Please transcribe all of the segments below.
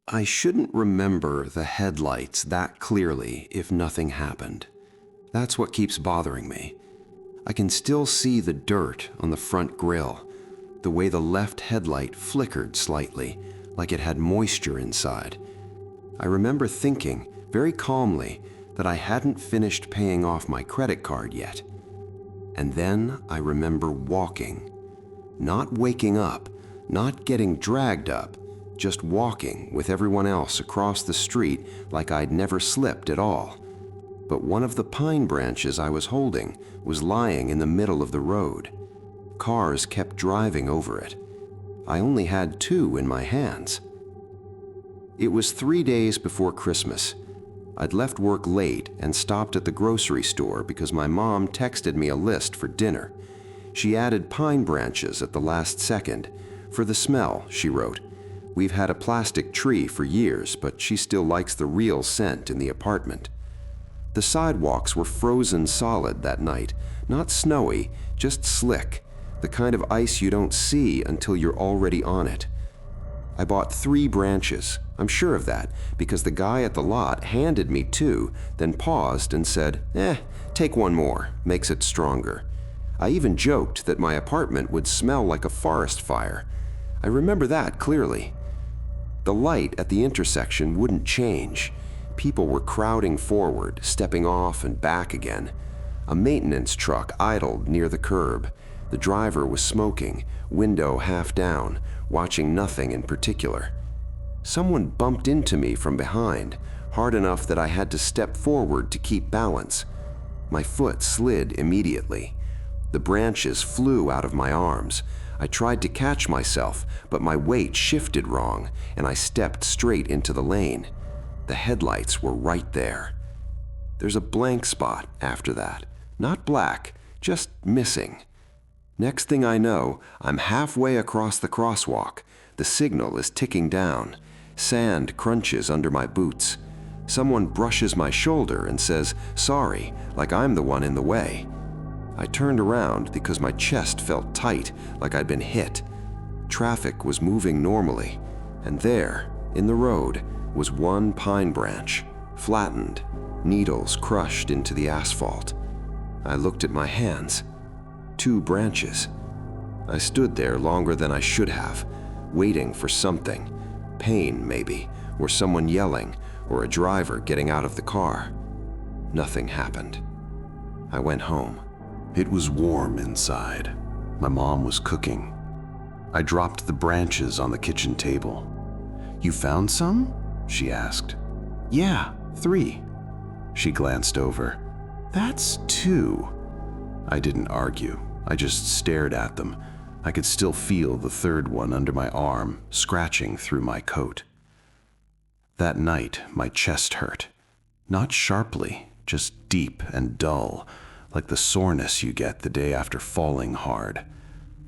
I shouldn't remember the headlights that clearly if nothing happened. That's what keeps bothering me. I can still see the dirt on the front grille, the way the left headlight flickered slightly, like it had moisture inside. I remember thinking, very calmly, that I hadn't finished paying off my credit card yet. And then I remember walking. Not waking up, not getting dragged up, just walking with everyone else across the street like I'd never slipped at all. But one of the pine branches I was holding was lying in the middle of the road. Cars kept driving over it. I only had two in my hands. It was 3 days before Christmas. I'd left work late and stopped at the grocery store because my mom texted me a list for dinner. She added pine branches at the last second. For the smell, she wrote. We've had a plastic tree for years, but she still likes the real scent in the apartment. The sidewalks were frozen solid that night, not snowy, just slick, the kind of ice you don't see until you're already on it. I bought 3 branches. I'm sure of that, because the guy at the lot handed me 2, then paused and said, take one more, makes it stronger. I even joked that my apartment would smell like a forest fire. I remember that clearly. The light at the intersection wouldn't change. People were crowding forward, stepping off and back again. A maintenance truck idled near the curb. The driver was smoking, window half down, watching nothing in particular. Someone bumped into me from behind, hard enough that I had to step forward to keep balance. My foot slid immediately. The branches flew out of my arms. I tried to catch myself, but my weight shifted wrong, and I stepped straight into the lane. The headlights were right there. There's a blank spot after that. Not black, just missing. Next thing I know, I'm halfway across the crosswalk. The signal is ticking down. Sand crunches under my boots. Someone brushes my shoulder and says, sorry, like I'm the one in the way. I turned around because my chest felt tight, like I'd been hit. Traffic was moving normally, and there, in the road, was one pine branch, flattened, needles crushed into the asphalt. I looked at my hands. 2 branches. I stood there longer than I should have, waiting for something. Pain, maybe, or someone yelling, or a driver getting out of the car. Nothing happened. I went home. It was warm inside. My mom was cooking. I dropped the branches on the kitchen table. You found some? She asked. Yeah, 3. She glanced over. That's 2. I didn't argue. I just stared at them. I could still feel the 3rd one under my arm, scratching through my coat. That night, my chest hurt. Not sharply, just deep and dull, like the soreness you get the day after falling hard.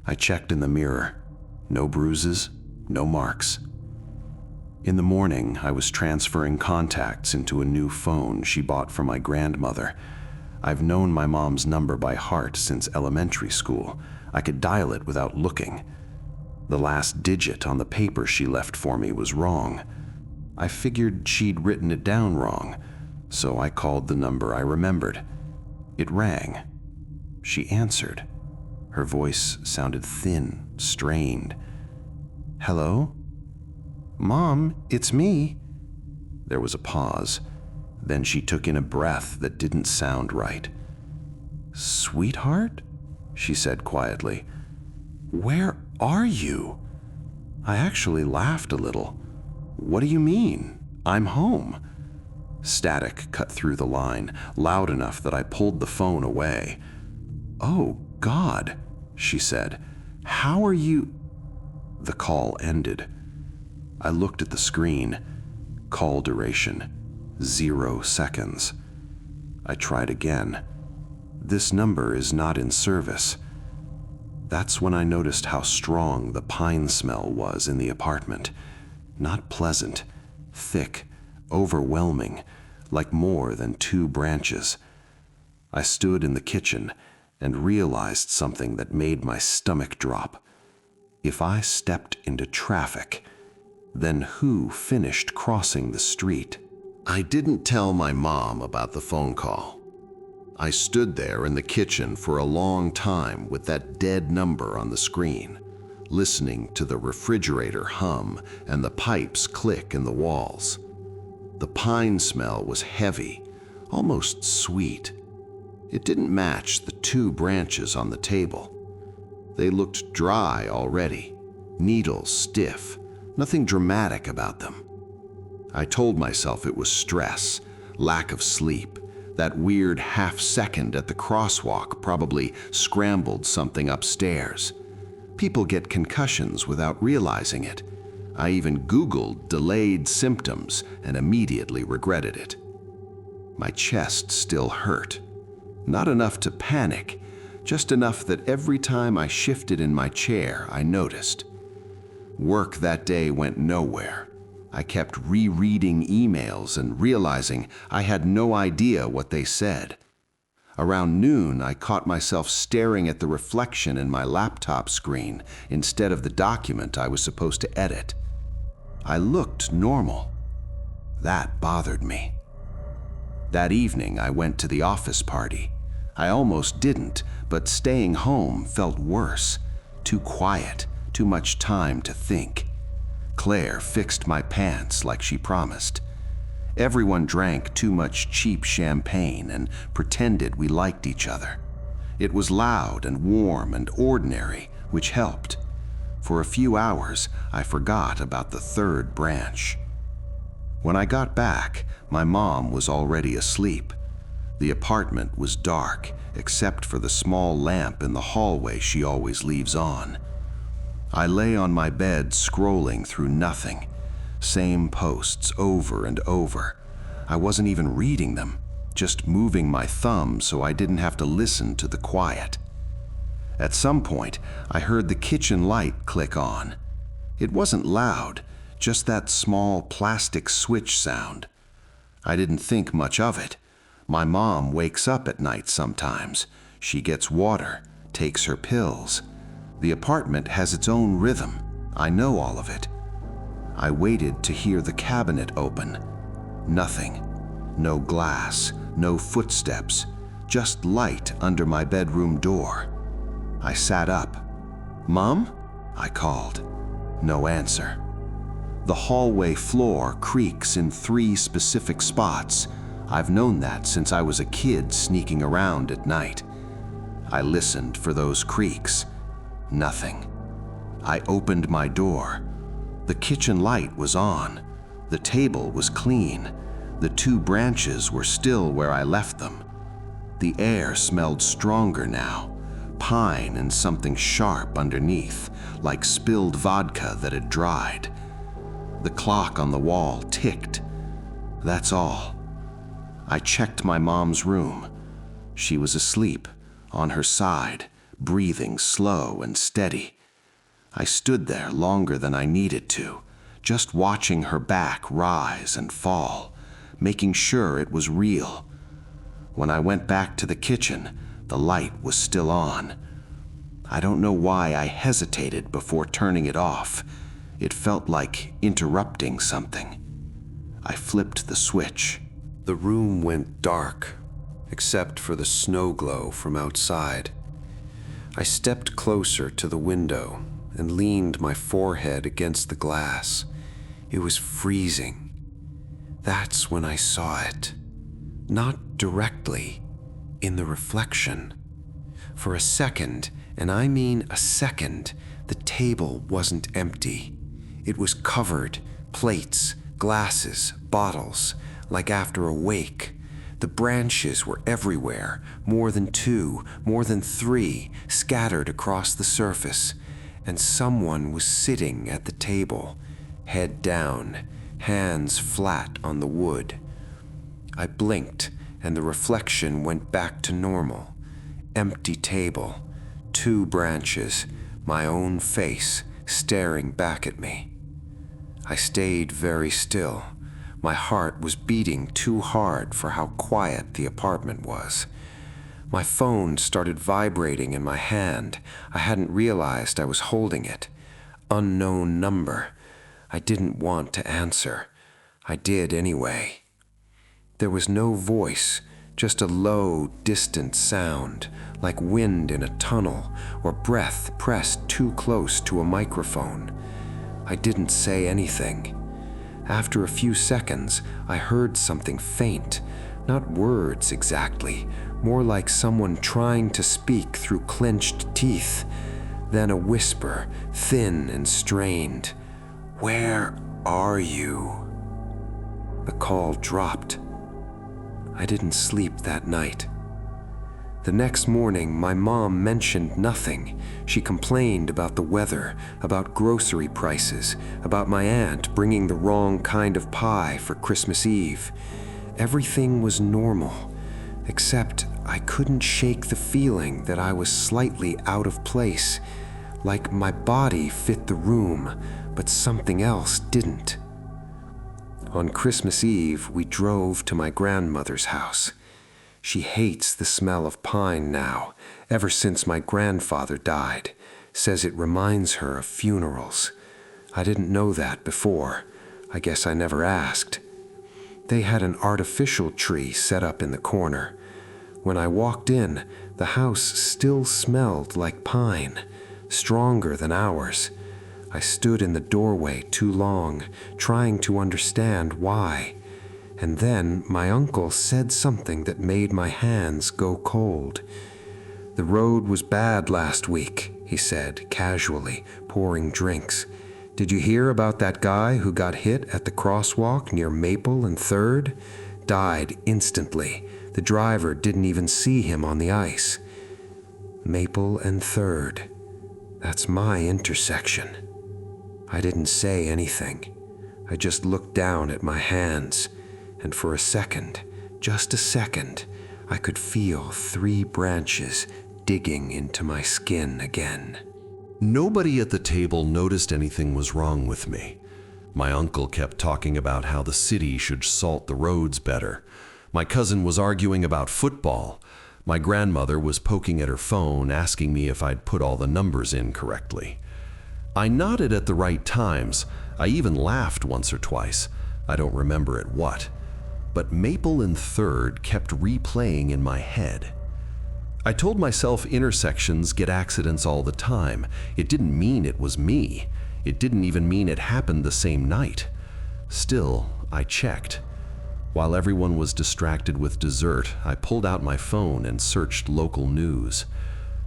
I checked in the mirror. No bruises, no marks. In the morning, I was transferring contacts into a new phone she bought for my grandmother. I've known my mom's number by heart since elementary school. I could dial it without looking. The last digit on the paper she left for me was wrong. I figured she'd written it down wrong, so I called the number I remembered. It rang. She answered. Her voice sounded thin, strained. Hello? Mom, it's me. There was a pause. Then she took in a breath that didn't sound right. Sweetheart? She said quietly. Where are you? I actually laughed a little. What do you mean? I'm home. Static cut through the line, loud enough that I pulled the phone away. Oh, God, she said. How are you? The call ended. I looked at the screen. Call duration, 0 seconds. I tried again. This number is not in service. That's when I noticed how strong the pine smell was in the apartment. Not pleasant, thick, overwhelming, like more than 2 branches. I stood in the kitchen and realized something that made my stomach drop. If I stepped into traffic, Then who finished crossing the street? I didn't tell my mom about the phone call. I stood there in the kitchen for a long time with that dead number on the screen, listening to the refrigerator hum and the pipes click in the walls. The pine smell was heavy, almost sweet. It didn't match the 2 branches on the table. They looked dry already, needles stiff, nothing dramatic about them. I told myself it was stress, lack of sleep. That weird half second at the crosswalk probably scrambled something upstairs. People get concussions without realizing it. I even Googled delayed symptoms and immediately regretted it. My chest still hurt. Not enough to panic, just enough that every time I shifted in my chair, I noticed. Work that day went nowhere. I kept rereading emails and realizing I had no idea what they said. Around noon, I caught myself staring at the reflection in my laptop screen instead of the document I was supposed to edit. I looked normal. That bothered me. That evening, I went to the office party. I almost didn't, but staying home felt worse. Too quiet, too much time to think. Claire fixed my pants like she promised. Everyone drank too much cheap champagne and pretended we liked each other. It was loud and warm and ordinary, which helped. For a few hours, I forgot about the 3rd branch. When I got back, my mom was already asleep. The apartment was dark, except for the small lamp in the hallway she always leaves on. I lay on my bed scrolling through nothing. Same posts over and over. I wasn't even reading them, just moving my thumb so I didn't have to listen to the quiet. At some point, I heard the kitchen light click on. It wasn't loud, just that small plastic switch sound. I didn't think much of it. My mom wakes up at night sometimes. She gets water, takes her pills. The apartment has its own rhythm. I know all of it. I waited to hear the cabinet open. Nothing. No glass, no footsteps, just light under my bedroom door. I sat up. "Mom?" I called. No answer. The hallway floor creaks in 3 specific spots. I've known that since I was a kid sneaking around at night. I listened for those creaks. Nothing. I opened my door. The kitchen light was on. The table was clean. The 2 branches were still where I left them. The air smelled stronger now, pine and something sharp underneath, like spilled vodka that had dried. The clock on the wall ticked. That's all. I checked my mom's room. She was asleep, on her side, breathing slow and steady. I stood there longer than I needed to, just watching her back rise and fall, making sure it was real. When I went back to the kitchen, the light was still on. I don't know why I hesitated before turning it off. It felt like interrupting something. I flipped the switch. The room went dark, except for the snow glow from outside. I stepped closer to the window and leaned my forehead against the glass. It was freezing. That's when I saw it. Not directly, in the reflection. For a second, and I mean a second, the table wasn't empty. It was covered, plates, glasses, bottles, like after a wake. The branches were everywhere, more than 2, more than 3, scattered across the surface, and someone was sitting at the table, head down, hands flat on the wood. I blinked, and the reflection went back to normal. Empty table, 2 branches, my own face staring back at me. I stayed very still. My heart was beating too hard for how quiet the apartment was. My phone started vibrating in my hand. I hadn't realized I was holding it. Unknown number. I didn't want to answer. I did anyway. There was no voice, just a low, distant sound, like wind in a tunnel or breath pressed too close to a microphone. I didn't say anything. After a few seconds, I heard something faint, not words exactly, more like someone trying to speak through clenched teeth. Then a whisper, thin and strained. "Where are you?" The call dropped. I didn't sleep that night. The next morning, my mom mentioned nothing. She complained about the weather, about grocery prices, about my aunt bringing the wrong kind of pie for Christmas Eve. Everything was normal, except I couldn't shake the feeling that I was slightly out of place, like my body fit the room, but something else didn't. On Christmas Eve, we drove to my grandmother's house. She hates the smell of pine now, ever since my grandfather died. Says it reminds her of funerals. I didn't know that before. I guess I never asked. They had an artificial tree set up in the corner. When I walked in, the house still smelled like pine, stronger than ours. I stood in the doorway too long, trying to understand why. And then my uncle said something that made my hands go cold. "The road was bad last week," he said, casually, pouring drinks. "Did you hear about that guy who got hit at the crosswalk near Maple and 3rd? Died instantly. The driver didn't even see him on the ice." Maple and 3rd. That's my intersection. I didn't say anything. I just looked down at my hands. And for a second, just a second, I could feel 3 branches digging into my skin again. Nobody at the table noticed anything was wrong with me. My uncle kept talking about how the city should salt the roads better. My cousin was arguing about football. My grandmother was poking at her phone, asking me if I'd put all the numbers in correctly. I nodded at the right times. I even laughed once or twice. I don't remember at what. But Maple and 3rd kept replaying in my head. I told myself intersections get accidents all the time. It didn't mean it was me. It didn't even mean it happened the same night. Still, I checked. While everyone was distracted with dessert, I pulled out my phone and searched local news.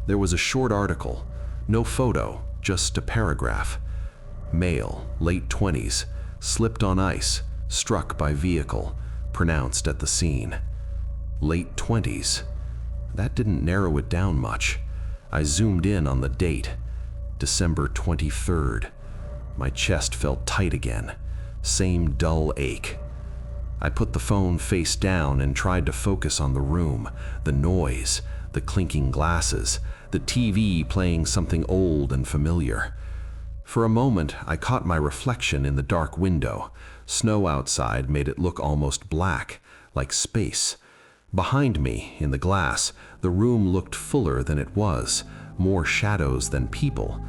There was a short article, no photo, just a paragraph. Male, late 20s, slipped on ice, struck by vehicle, pronounced at the scene. Late 20s. That didn't narrow it down much. I zoomed in on the date, December 23rd. My chest felt tight again, same dull ache. I put the phone face down and tried to focus on the room, the noise, the clinking glasses, the TV playing something old and familiar. For a moment, I caught my reflection in the dark window. Snow outside made it look almost black, like space. Behind me, in the glass, the room looked fuller than it was, more shadows than people.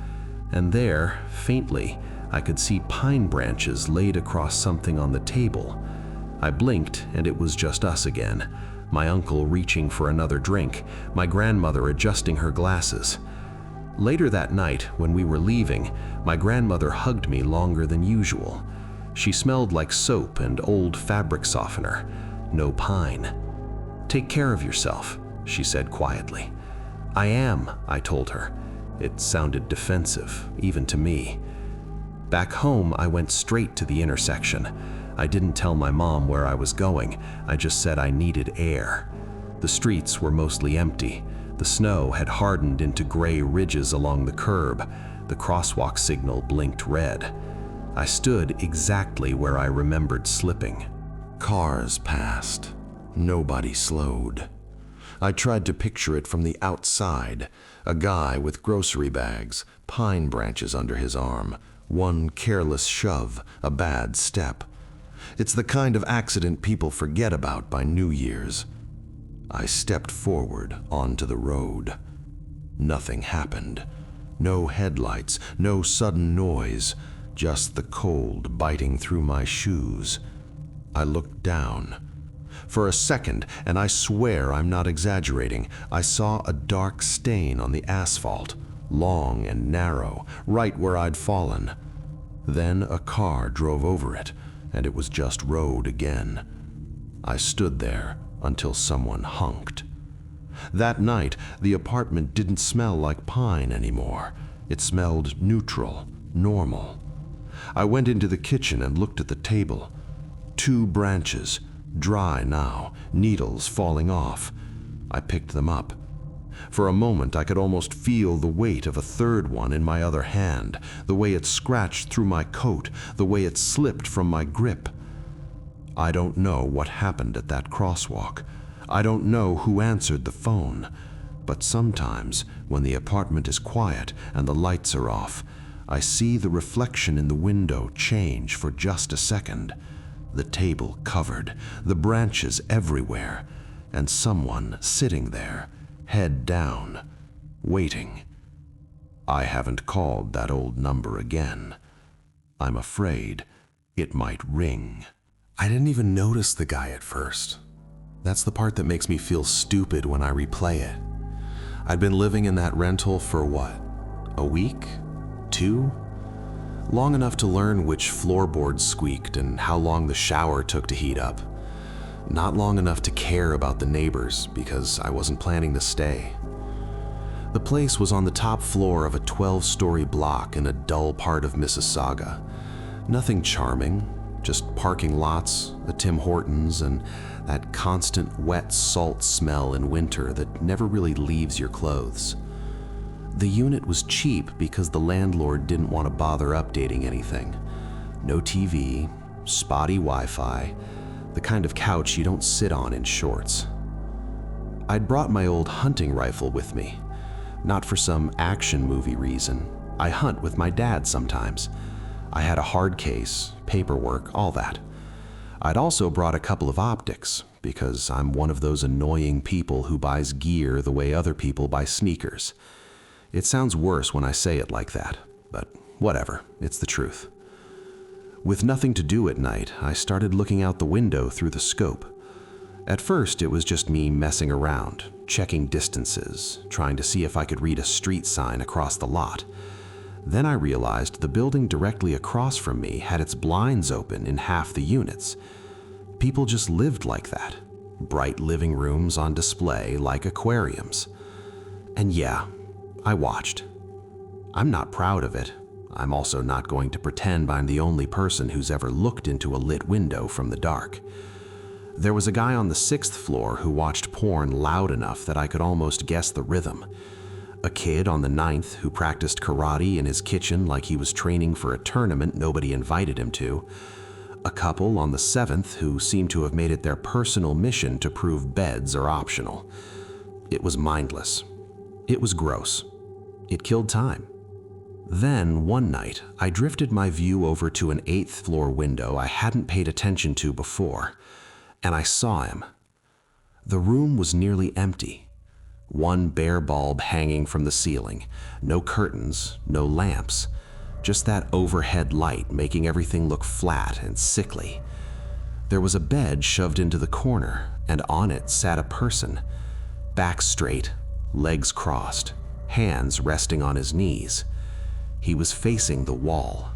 And there, faintly, I could see pine branches laid across something on the table. I blinked, and it was just us again. My uncle reaching for another drink, my grandmother adjusting her glasses. Later that night, when we were leaving, my grandmother hugged me longer than usual. She smelled like soap and old fabric softener, no pine. "Take care of yourself," she said quietly. "I am," I told her. It sounded defensive, even to me. Back home, I went straight to the intersection. I didn't tell my mom where I was going. I just said I needed air. The streets were mostly empty. The snow had hardened into gray ridges along the curb. The crosswalk signal blinked red. I stood exactly where I remembered slipping. Cars passed. Nobody slowed. I tried to picture it from the outside. A guy with grocery bags, pine branches under his arm, one careless shove, a bad step. It's the kind of accident people forget about by New Year's. I stepped forward onto the road. Nothing happened. No headlights, no sudden noise. just the cold biting through my shoes. I looked down. For a second, and I swear I'm not exaggerating, I saw a dark stain on the asphalt, long and narrow, right where I'd fallen. Then a car drove over it, and it was just road again. I stood there until someone honked. That night, the apartment didn't smell like pine anymore. It smelled neutral, normal. I went into the kitchen and looked at the table. 2 branches, dry now, needles falling off. I picked them up. For a moment, I could almost feel the weight of a 3rd one in my other hand, the way it scratched through my coat, the way it slipped from my grip. I don't know what happened at that crosswalk. I don't know who answered the phone. But sometimes, when the apartment is quiet and the lights are off, I see the reflection in the window change for just a second. The table covered, the branches everywhere, and someone sitting there, head down, waiting. I haven't called that old number again. I'm afraid it might ring. I didn't even notice the guy at first. That's the part that makes me feel stupid when I replay it. I'd been living in that rental for what? A week? 2? Long enough to learn which floorboards squeaked and how long the shower took to heat up. Not long enough to care about the neighbors because I wasn't planning to stay. The place was on the top floor of a 12-story block in a dull part of Mississauga. Nothing charming, just parking lots, the Tim Hortons, and that constant wet salt smell in winter that never really leaves your clothes. The unit was cheap because the landlord didn't want to bother updating anything. No TV, spotty Wi-Fi, the kind of couch you don't sit on in shorts. I'd brought my old hunting rifle with me, not for some action movie reason. I hunt with my dad sometimes. I had a hard case, paperwork, all that. I'd also brought a couple of optics, because I'm one of those annoying people who buys gear the way other people buy sneakers. It sounds worse when I say it like that, but whatever, it's the truth. With nothing to do at night, I started looking out the window through the scope. At first, it was just me messing around, checking distances, trying to see if I could read a street sign across the lot. Then I realized the building directly across from me had its blinds open in half the units. People just lived like that. Bright living rooms on display like aquariums. And yeah, I watched. I'm not proud of it. I'm also not going to pretend I'm the only person who's ever looked into a lit window from the dark. There was a guy on the 6th floor who watched porn loud enough that I could almost guess the rhythm. A kid on the 9th who practiced karate in his kitchen like he was training for a tournament nobody invited him to. A couple on the 7th who seemed to have made it their personal mission to prove beds are optional. It was mindless. It was gross. It killed time. Then, one night, I drifted my view over to an 8th floor window I hadn't paid attention to before, and I saw him. The room was nearly empty. One bare bulb hanging from the ceiling, no curtains, no lamps, just that overhead light making everything look flat and sickly. There was a bed shoved into the corner, and on it sat a person, back straight, legs crossed, hands resting on his knees. He was facing the wall.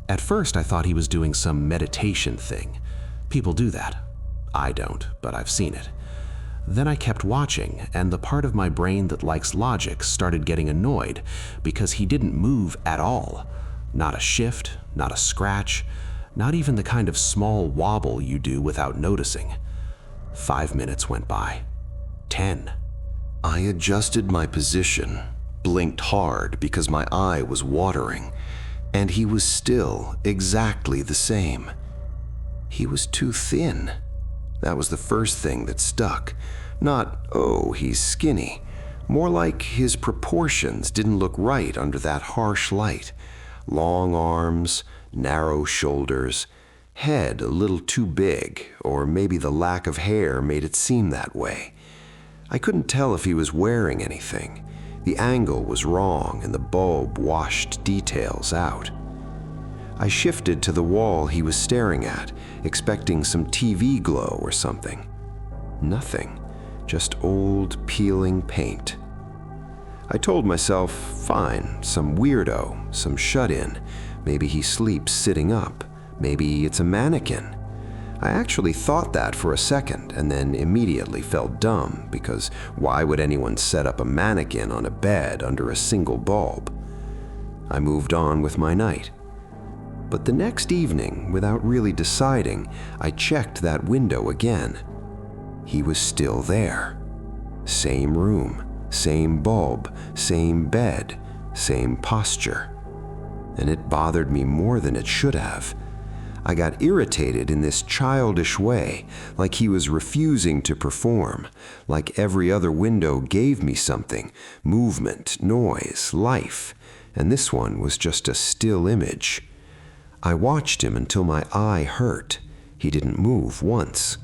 At first, I thought he was doing some meditation thing. People do that. I don't, but I've seen it. Then I kept watching, and the part of my brain that likes logic started getting annoyed because he didn't move at all. Not a shift, not a scratch, not even the kind of small wobble you do without noticing. 5 minutes went by. 10. I adjusted my position, blinked hard because my eye was watering, and he was still exactly the same. He was too thin. That was the first thing that stuck. Not, oh, he's skinny. More like his proportions didn't look right under that harsh light. Long arms, narrow shoulders, head a little too big, or maybe the lack of hair made it seem that way. I couldn't tell if he was wearing anything. The angle was wrong and the bulb washed details out. I shifted to the wall he was staring at, expecting some TV glow or something. Nothing, just old, peeling paint. I told myself, fine, some weirdo, some shut-in. Maybe he sleeps sitting up. Maybe it's a mannequin. I actually thought that for a second and then immediately felt dumb because why would anyone set up a mannequin on a bed under a single bulb? I moved on with my night. But the next evening, without really deciding, I checked that window again. He was still there. Same room, same bulb, same bed, same posture. And it bothered me more than it should have. I got irritated in this childish way, like he was refusing to perform, like every other window gave me something, movement, noise, life, and this one was just a still image. I watched him until my eye hurt. He didn't move once.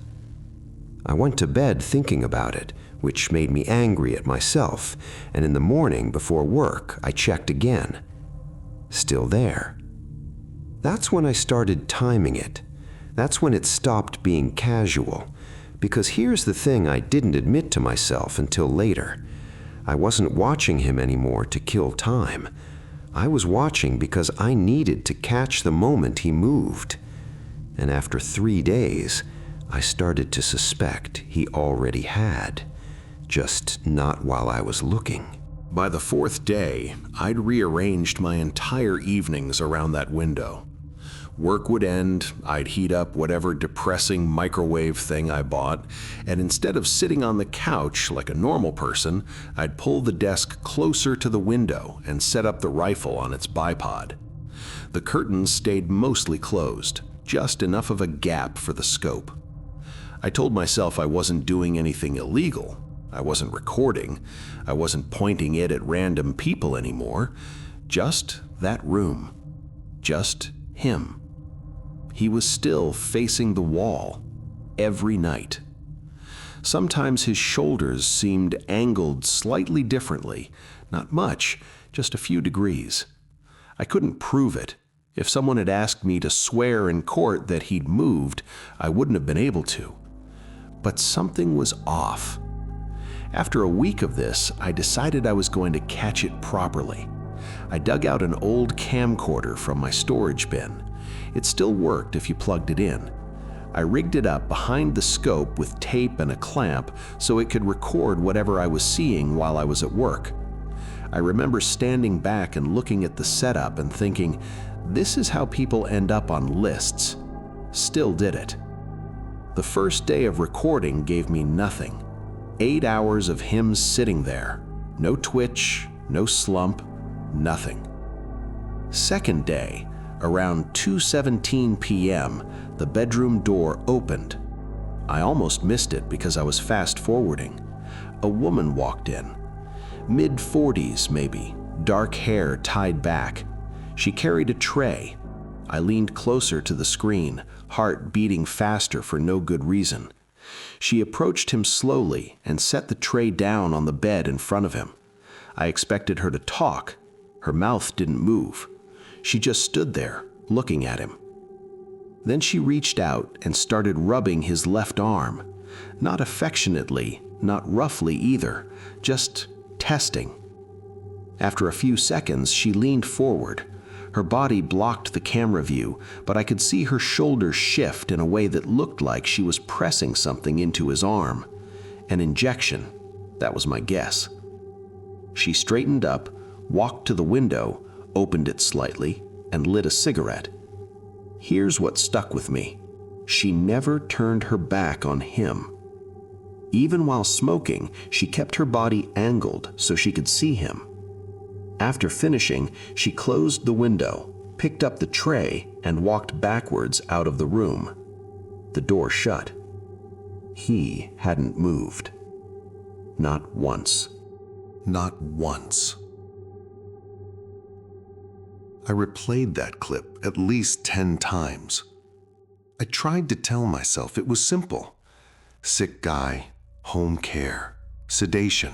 I went to bed thinking about it, which made me angry at myself, and in the morning before work, I checked again. Still there. That's when I started timing it. That's when it stopped being casual. Because here's the thing I didn't admit to myself until later. I wasn't watching him anymore to kill time. I was watching because I needed to catch the moment he moved. And after 3 days, I started to suspect he already had. Just not while I was looking. By the 4th day, I'd rearranged my entire evenings around that window. Work would end, I'd heat up whatever depressing microwave thing I bought, and instead of sitting on the couch like a normal person, I'd pull the desk closer to the window and set up the rifle on its bipod. The curtains stayed mostly closed, just enough of a gap for the scope. I told myself I wasn't doing anything illegal. I wasn't recording. I wasn't pointing it at random people anymore. Just that room. Just him. He was still facing the wall every night. Sometimes his shoulders seemed angled slightly differently. Not much, just a few degrees. I couldn't prove it. If someone had asked me to swear in court that he'd moved, I wouldn't have been able to. But something was off. After a week of this, I decided I was going to catch it properly. I dug out an old camcorder from my storage bin. It still worked if you plugged it in. I rigged it up behind the scope with tape and a clamp so it could record whatever I was seeing while I was at work. I remember standing back and looking at the setup and thinking, this is how people end up on lists. Still did it. The first day of recording gave me nothing. 8 hours of him sitting there. No twitch, no slump, nothing. Second day, around 2:17 p.m., the bedroom door opened. I almost missed it because I was fast-forwarding. A woman walked in. Mid-40s, maybe, dark hair tied back. She carried a tray. I leaned closer to the screen, heart beating faster for no good reason. She approached him slowly and set the tray down on the bed in front of him. I expected her to talk. Her mouth didn't move. She just stood there, looking at him. Then she reached out and started rubbing his left arm. Not affectionately, not roughly either, just testing. After a few seconds, she leaned forward. Her body blocked the camera view, but I could see her shoulders shift in a way that looked like she was pressing something into his arm. An injection, that was my guess. She straightened up, walked to the window, opened it slightly, and lit a cigarette. Here's what stuck with me. She never turned her back on him. Even while smoking, she kept her body angled so she could see him. After finishing, she closed the window, picked up the tray, and walked backwards out of the room. The door shut. He hadn't moved. Not once. Not once. I replayed that clip at least 10 times. I tried to tell myself it was simple. Sick guy, home care, sedation.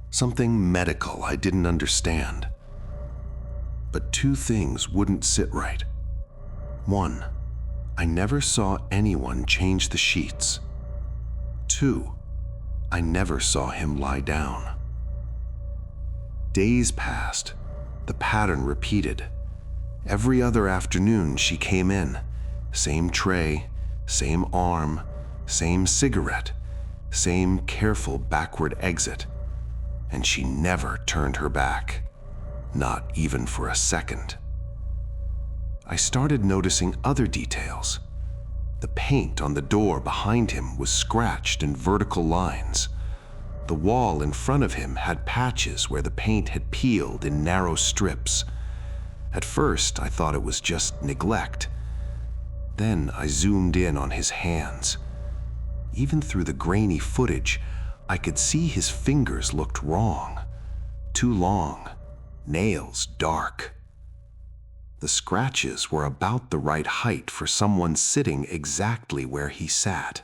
Something medical I didn't understand. But two things wouldn't sit right. 1. I never saw anyone change the sheets. 2. I never saw him lie down. Days passed. The pattern repeated. Every other afternoon she came in. Same tray, same arm, same cigarette, same careful backward exit. And she never turned her back. Not even for a second. I started noticing other details. The paint on the door behind him was scratched in vertical lines. The wall in front of him had patches where the paint had peeled in narrow strips. At first, I thought it was just neglect. Then I zoomed in on his hands. Even through the grainy footage, I could see his fingers looked wrong. Too long, nails dark. The scratches were about the right height for someone sitting exactly where he sat.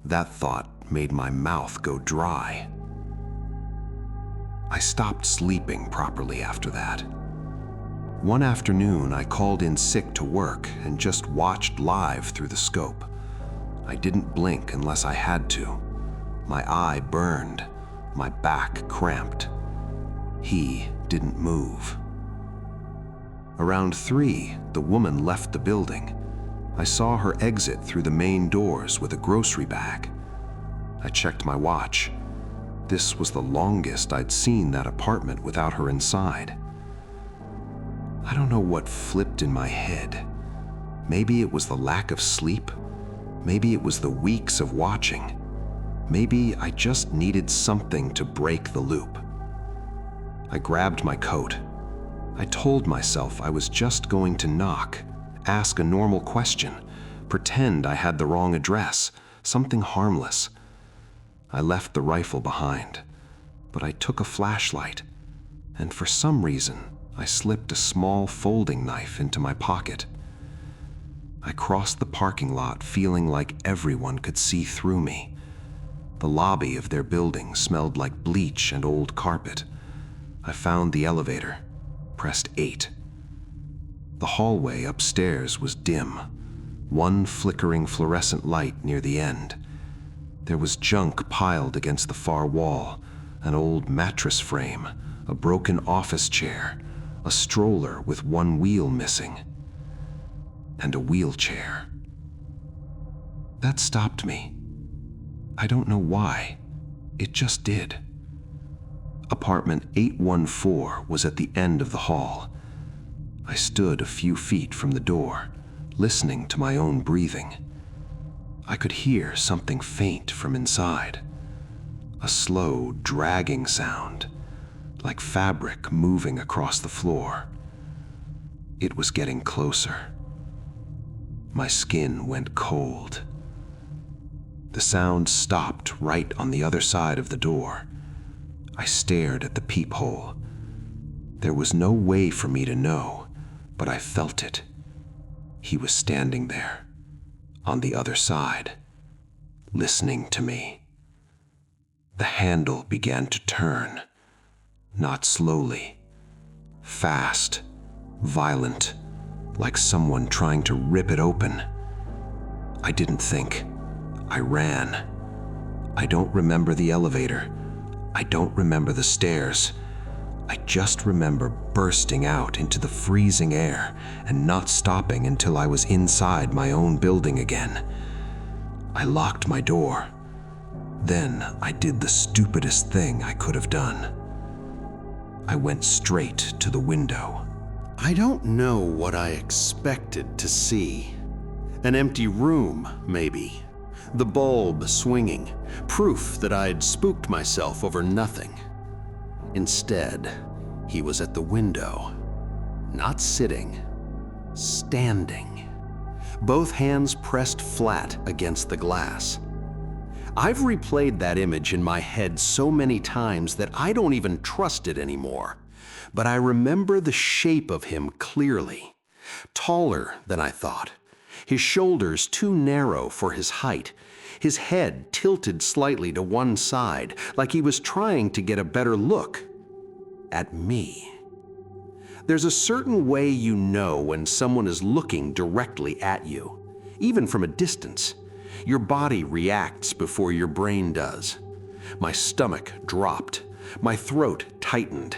That thought made my mouth go dry. I stopped sleeping properly after that. One afternoon, I called in sick to work and just watched live through the scope. I didn't blink unless I had to. My eye burned, my back cramped. He didn't move. Around 3, the woman left the building. I saw her exit through the main doors with a grocery bag. I checked my watch. This was the longest I'd seen that apartment without her inside. I don't know what flipped in my head. Maybe it was the lack of sleep. Maybe it was the weeks of watching. Maybe I just needed something to break the loop. I grabbed my coat. I told myself I was just going to knock, ask a normal question, pretend I had the wrong address, something harmless. I left the rifle behind, but I took a flashlight, and for some reason, I slipped a small folding knife into my pocket. I crossed the parking lot feeling like everyone could see through me. The lobby of their building smelled like bleach and old carpet. I found the elevator, pressed 8. The hallway upstairs was dim, one flickering fluorescent light near the end. There was junk piled against the far wall, an old mattress frame, a broken office chair, a stroller with one wheel missing, and a wheelchair. That stopped me. I don't know why. It just did. Apartment 814 was at the end of the hall. I stood a few feet from the door, listening to my own breathing. I could hear something faint from inside. A slow, dragging sound, like fabric moving across the floor. It was getting closer. My skin went cold. The sound stopped right on the other side of the door. I stared at the peephole. There was no way for me to know, but I felt it. He was standing there, on the other side, listening to me. The handle began to turn, not slowly, fast, violent, like someone trying to rip it open. I didn't think. I ran. I don't remember the elevator. I don't remember the stairs. I just remember bursting out into the freezing air and not stopping until I was inside my own building again. I locked my door. Then I did the stupidest thing I could have done. I went straight to the window. I don't know what I expected to see. An empty room, maybe. The bulb swinging, proof that I'd spooked myself over nothing. Instead, he was at the window, not sitting, standing, both hands pressed flat against the glass. I've replayed that image in my head so many times that I don't even trust it anymore. But I remember the shape of him clearly. Taller than I thought. His shoulders too narrow for his height. His head tilted slightly to one side, like he was trying to get a better look at me. There's a certain way you know when someone is looking directly at you, even from a distance. Your body reacts before your brain does. My stomach dropped. My throat tightened.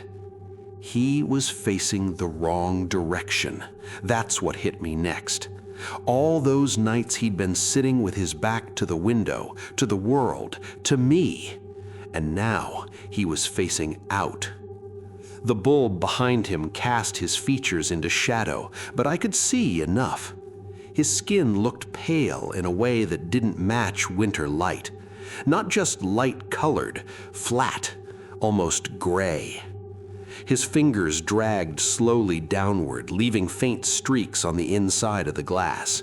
He was facing the wrong direction. That's what hit me next. All those nights he'd been sitting with his back to the window, to the world, to me. And now he was facing out. The bulb behind him cast his features into shadow, but I could see enough. His skin looked pale in a way that didn't match winter light. Not just light-colored, flat, almost gray. His fingers dragged slowly downward, leaving faint streaks on the inside of the glass.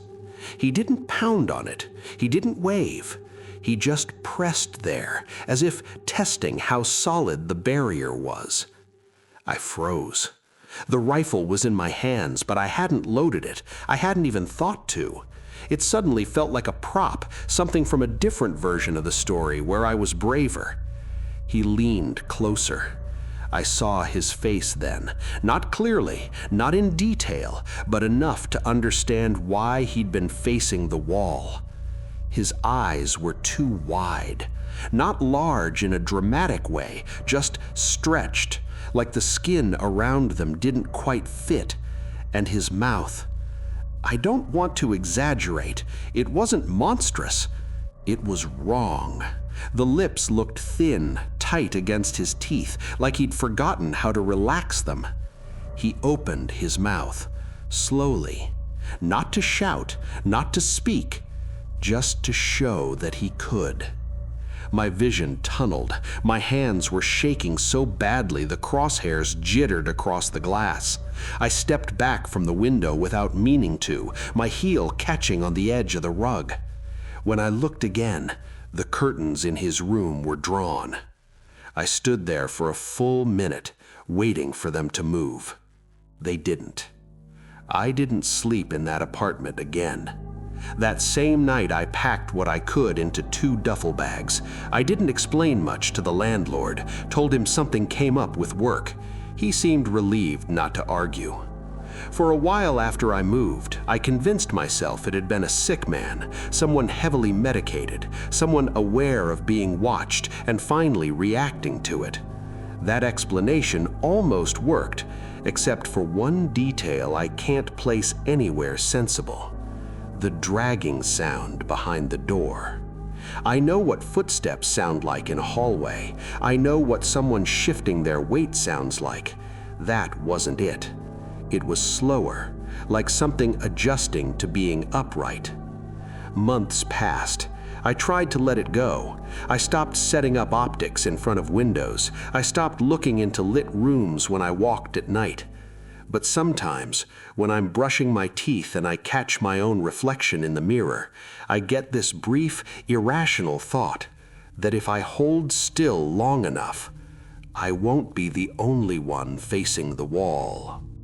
He didn't pound on it. He didn't wave. He just pressed there, as if testing how solid the barrier was. I froze. The rifle was in my hands, but I hadn't loaded it. I hadn't even thought to. It suddenly felt like a prop, something from a different version of the story where I was braver. He leaned closer. I saw his face then, not clearly, not in detail, but enough to understand why he'd been facing the wall. His eyes were too wide, not large in a dramatic way, just stretched, like the skin around them didn't quite fit, and his mouth. I don't want to exaggerate. It wasn't monstrous. It was wrong. The lips looked thin, tight against his teeth, like he'd forgotten how to relax them. He opened his mouth, slowly, not to shout, not to speak, just to show that he could. My vision tunneled. My hands were shaking so badly the crosshairs jittered across the glass. I stepped back from the window without meaning to, my heel catching on the edge of the rug. When I looked again, the curtains in his room were drawn. I stood there for a full minute, waiting for them to move. They didn't. I didn't sleep in that apartment again. That same night, I packed what I could into 2 duffel bags. I didn't explain much to the landlord, told him something came up with work. He seemed relieved not to argue. For a while after I moved, I convinced myself it had been a sick man, someone heavily medicated, someone aware of being watched and finally reacting to it. That explanation almost worked, except for one detail I can't place anywhere sensible. The dragging sound behind the door. I know what footsteps sound like in a hallway. I know what someone shifting their weight sounds like. That wasn't it. It was slower, like something adjusting to being upright. Months passed. I tried to let it go. I stopped setting up optics in front of windows. I stopped looking into lit rooms when I walked at night. But sometimes, when I'm brushing my teeth and I catch my own reflection in the mirror, I get this brief, irrational thought that if I hold still long enough, I won't be the only one facing the wall.